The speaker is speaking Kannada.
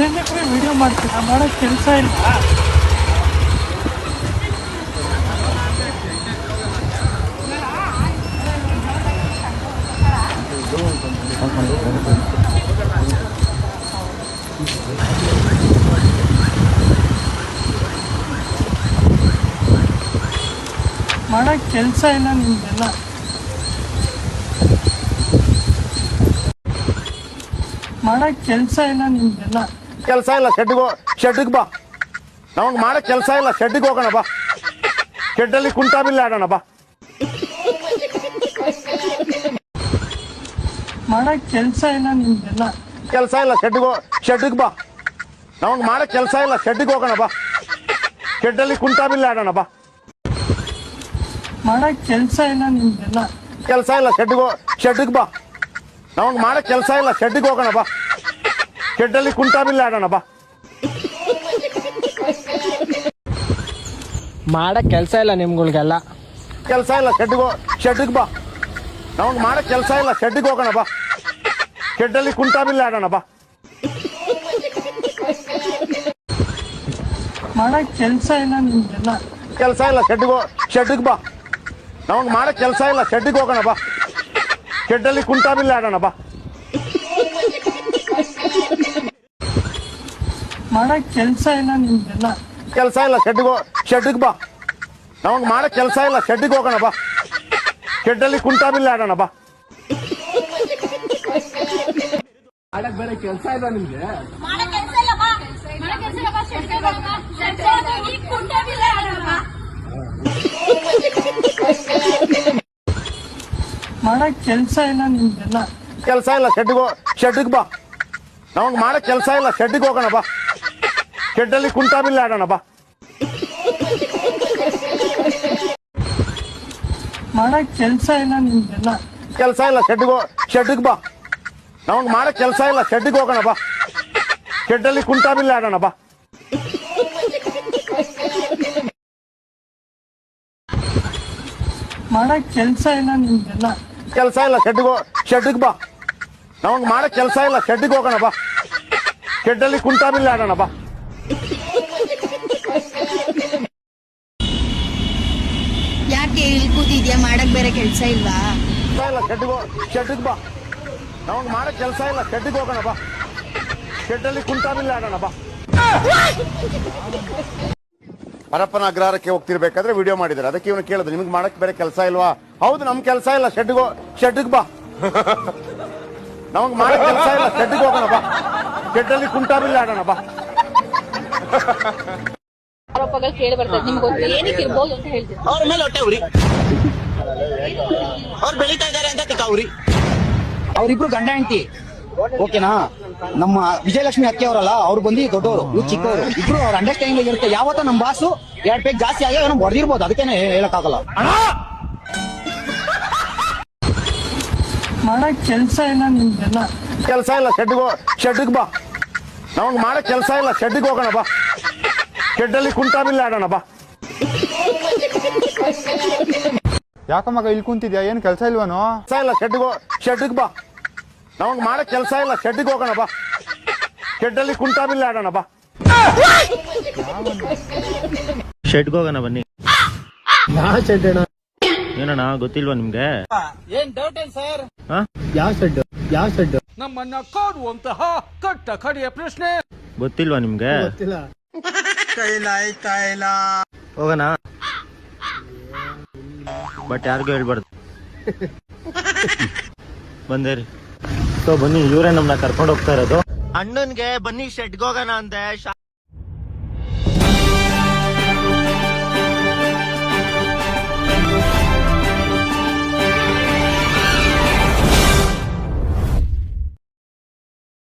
ಏನಕ್ಕೆ ವಿಡಿಯೋ ಮಾಡ್ತೀರಾ? ಮಾಡೋಕ್ಕೆ ಕೆಲಸ ಇಲ್ಲ. ಮಾಡೋಕ್ಕೆ ಕೆಲಸ ಇಲ್ಲ ನಿಮ್ದೆಲ್ಲ. ಮಾಡೋಕ್ಕೆ ಕೆಲಸ ಇಲ್ಲ ನಿಮ್ದೆಲ್ಲ. ಕೆಲಸ ಇಲ್ಲ, ಶೆಡ್ಡಿಗೆ ಬಾ. ನಮಗೆ ಮಾಡಕ್ ಕೆಲಸ ಇಲ್ಲ, ಶೆಡ್ಡಿಗೆ ಹೋಗೋಣ ಬಾ. ಶೆಡ್ಡಲ್ಲಿ ಕುಂಟಾಬಿಲ್ಲ ಆಡೋಣ ಬಾ. ಮಾಡೋಕ್ಕೆ ಕೆಲಸ ಇಲ್ಲ ನಿಮ್ದೆಲ್ಲ. ಕೆಲಸ ಇಲ್ಲ, ಶೆಡ್ಡಿಗೆ ಬಾ. ನಮಗೆ ಮಾಡಕ್ ಕೆಲಸ ಇಲ್ಲ, ಶೆಡ್ಡಿಗೆ ಹೋಗೋಣ ಬಾ. ಶೆಡ್ಡಲ್ಲಿ ಕುಂಟಾಬಿಲ್ಲ ಆಡೋಣ ಬಾ. ಮಾಡೋಕ್ಕೆ ಕೆಲಸ ಇಲ್ಲ ನಿಮ್ದೆಲ್ಲ. ಕೆಲಸ ಇಲ್ಲ, ಶೆಡ್ಡಿಗೆ ಬಾ. ನಮಗೆ ಮಾಡಕ್ ಕೆಲಸ ಇಲ್ಲ, ಶೆಡ್ಡಿಗೆ ಹೋಗೋಣ ಬಾ. ಶೆಡ್ಡಲ್ಲಿ ಕುಂಟಾಬಿಲ್ಲ ಆಡೋಣ ಬಾ. ಮಾಡಕ್ ಕೆಲಸ ಇಲ್ಲ ನಿಮ್ಗಳಿಗೆಲ್ಲ. ಕೆಲಸ ಇಲ್ಲ, ಶೆಡ್ಡಿಗೆ ಬಾ. ನಮಗೆ ಮಾಡಕ್ ಕೆಲಸ ಇಲ್ಲ, ಶೆಡ್ಡಿಗೆ ಹೋಗೋಣ ಬಾ. ಶೆಡ್ಡಲ್ಲಿ ಕುಂಟಾಬಿಲ್ಲ ಆಡೋಣ ಬಾ. ಮಾಡೋಕ್ಕೆ ಕೆಲಸ ಇಲ್ಲ ನಿಮ್ದೆಲ್ಲ. ಕೆಲಸ ಇಲ್ಲ, ಶೆಡ್ಡಿಗೆ ಬಾ. ನಮಗೆ ಮಾಡಕ್ ಕೆಲಸ ಇಲ್ಲ, ಶೆಡ್ಡಿಗೆ ಹೋಗೋಣ ಬಾ. ಶೆಡ್ಡಲ್ಲಿ ಕುಂಟಾಬಿಲ್ಲ ಆಡೋಣ ಬಾ. ಮಾಡೋಕ್ಕೆ ಕೆಲಸ ಇಲ್ಲ ನಿಮ್ದೆಲ್ಲ. ಕೆಲಸ ಇಲ್ಲ, ಶೆಡ್ಡಿಗೆ ಬಾ. ನಮಗೆ ಮಾಡಕ್ ಕೆಲಸ ಇಲ್ಲ, ಶೆಡ್ಡಿಗೆ ಹೋಗೋಣ ಬಾ. ಶೆಡ್ಡಲ್ಲಿ ಕುಂಟಾಬಿಲ್ಲ ಆಡೋಣ ಬಾ. ಮಾಡಕ್ ಬೇರೆ ಕೆಲಸ ಇಲ್ಲ ನಿಮ್ಗೆ. ಮಾಡೋಕ್ಕೆ ಕೆಲಸ ಇಲ್ಲ ನಿಮ್ದೆಲ್ಲ. ಕೆಲಸ ಇಲ್ಲ, ಶೆಡ್ಡಿಗೆ ಬಾ. ನಮಗೆ ಮಾಡಕ್ ಕೆಲಸ ಇಲ್ಲ, ಶೆಡ್ಡಿಗೆ ಹೋಗೋಣ ಬಾ. ಶೆಡ್ಡಲ್ಲಿ ಕುಂಟಾಬಿಲ್ಲ ಆಡೋಣ ಬಾ. ಮಾಡೋಕ್ಕೆ ಕೆಲಸ ಇಲ್ಲ ನಿಮ್ದೆಲ್ಲ. ಕೆಲಸ ಇಲ್ಲ, ಶೆಡ್ಡಿಗೆ ಬಾ. ನಮಗೆ ಮಾಡಕ್ ಕೆಲಸ ಇಲ್ಲ, ಶೆಡ್ಡಿಗೆ ಹೋಗೋಣ ಬಾ. ಶೆಡ್ಡಲ್ಲಿ ಕುಂಟಾಬಿಲ್ಲ ಆಡೋಣ ಬಾ. ಮಾಡೋಕ್ಕೆ ಕೆಲಸ ಇಲ್ಲ ನಿಮ್ದೆಲ್ಲ. ಕೆಲಸ ಇಲ್ಲ, ಶೆಡ್ಡಿಗೆ ಬಾ. ನಮಗೆ ಮಾಡಕ್ ಕೆಲಸ ಇಲ್ಲ, ಶೆಡ್ಡಿಗೆ ಹೋಗೋಣ ಬಾ. ಶೆಡ್ಡಲ್ಲಿ ಕುಂಟಾಬಿಲ್ಲ ಆಡೋಣ ಬಾ. ಯಾಕೆ ಇಲ್ಲಿ ಕೂತಿದ್ಯಾ? ಮಾಡಕ್ ಬೇರೆ ಕೆಲಸ ಇಲ್ವಾ? ಕೆಲಸ ಇಲ್ಲ, ಶೆಡ್ಡಿಗೆ ಬಾ. ನಮಗೆ ಮಾಡಕ್ ಕೆಲಸ ಇಲ್ಲ, ಶೆಡ್ಡಿಗೆ ಹೋಗೋಣ ಬಾ. ಶೆಡ್ಡಲ್ಲಿ ಕುಂಟಾಬಿಲ್ಲ ಆಡೋಣ ಬಾ. ಪರಪ್ಪನ ಅಗ್ರಹಾರಕ್ಕೆ ಹೋಗ್ತಿರ್ಬೇಕಾದ್ರೆ ವಿಡಿಯೋ ಮಾಡಿದ್ದಾರೆ. ಅದಕ್ಕೆ ಇವನು ಕೇಳಿದ್ರು, ನಿಮ್ಗೆ ಮಾಡಕ್ ಬೇರೆ ಕೆಲಸ ಇಲ್ವಾ? ಹೌದು, ನಮ್ ಕೆಲಸ ಇಲ್ಲ, ಶೆಡ್ಡಿಗೆ ಬಾ. ನಮಗ್ ಮಾಡಕ್ ಕೆಲಸ ಇಲ್ಲ, ಶೆಡ್ಡಿಗೆ ಹೋಗೋಣ ಬಾ. ಶೆಡ್ಡಲ್ಲಿ ಕುಂಟಾಬಿಲ್ಲ ಆಡೋಣ ಬಾ. ಆರೋಪಗಳು ಕೇಳಿ ಬರ್ತದೆ. ನಿಮ್ಗೆ ಏನಕ್ಕೆ ಇರ್ಬೋದು ಅಂತ ಹೇಳ್ತೀವಿ. ಅವ್ರ ಮೇಲೆ ಹೊಟ್ಟೆ ಉರಿ, ಅವ್ರು ಬೆಳೀತಾ ಇದಾರೆ ಅಂತ ತಿಕ್ಕಾವ್ರಿ. ಅವ್ರಿಬ್ರು ಗಂಡ ಹೆಂಡತಿ, ಓಕೆನಾ? ನಮ್ಮ ವಿಜಯಲಕ್ಷ್ಮಿ ಅಕ್ಕಿ ಅವರಲ್ಲ, ಅವ್ರು ಬಂದು ದೊಡ್ಡವರು, ಇವ್ರು ಚಿಕ್ಕವರು. ಇಬ್ರು ಅವ್ರ ಅಂಡರ್ಸ್ಟ್ಯಾಂಡಿಂಗ್ ಇರುತ್ತೆ. ಯಾವತ್ತ ನಮ್ಮ ಬಾಸು 2 ಪೇಕ್ ಜಾಸ್ತಿ ಆಗಿ ಅವ್ನು ಹೊಡೆದಿರ್ಬೋದು, ಅದಕ್ಕೇನೆ ಹೇಳಕ್ಕಾಗಲ್ಲ. ಮಾಡೋಕ್ಕೆ ಕೆಲಸ ಇಲ್ಲ ನಿಮ್ದೆಲ್ಲ. ಕೆಲಸ ಇಲ್ಲ, ಶೆಡ್ಡಿಗೆ ಬಾ. ನಮಗ್ ಮಾಡಕ್ ಕೆಲಸ ಇಲ್ಲ, ಶೆಡ್ಡಿಗೆ ಹೋಗೋಣ ಬಾ. ಶೆಡ್ಡಲ್ಲಿ ಕುಂಟಾಬಿಲ್ಲ ಆಡೋಣ ಬಾ. ಯಾಕಮ್ಮ ಇಲ್ಲಿ ಕುಂತಿದ್ಯಾ? ಏನ್ ಕೆಲಸ ಇಲ್ವನೋ? ಕೆಲಸ ಇಲ್ಲ, ಶೆಡ್ಡಿಗೆ ಬಾ. ನಮಗ್ ಮಾಡಕ್ ಕೆಲಸ ಇಲ್ಲ, ಶೆಡ್ಡಿಗೆ ಹೋಗೋಣ ಬಾ. ಶೆಡ್ಡಲ್ಲಿ ಕುಂಟಾಬಿಲ್ಲ ಆಡೋಣ ಬಾ. ಶೆಡ್ಗೆ ಹೋಗೋಣ ಬನ್ನಿ. ಯಾವ ಶೆಡ್ ಅಣ್ಣ? ಏನಣ್ಣ ಗೊತ್ತಿಲ್ವಾ ನಿಮ್ಗೆ? ಏನ್ ಡೌಟ್ ಏನ್ ಸರ್? ಯಾವ ಶೆಡ್? ಯಾವ ಶೆಡ್? ನಮ್ಮನ್ನ ಕಾಡುವಂತಹ ಕಟ್ಟ ಕಡೆಯ ಪ್ರಶ್ನೆ ಗೊತ್ತಿಲ್ವಾ ನಿಮ್ಗೆ? ಗೊತ್ತಿಲ್ಲ. ಹೋಗೋಣ, ಬಟ್ ಯಾರಿಗೂ ಹೇಳ್ಬಾರ್ದು. ಬಂದೇರಿ. ಸೊ ಬನ್ನಿ, ಇವರೇ ನಮ್ನ ಕರ್ಕೊಂಡು ಹೋಗ್ತಾ ಇರೋದು. ಅಣ್ಣನ್ಗೆ ಬನ್ನಿ ಶೆಡ್ಗೆ ಹೋಗೋಣ ಅಂದೆ.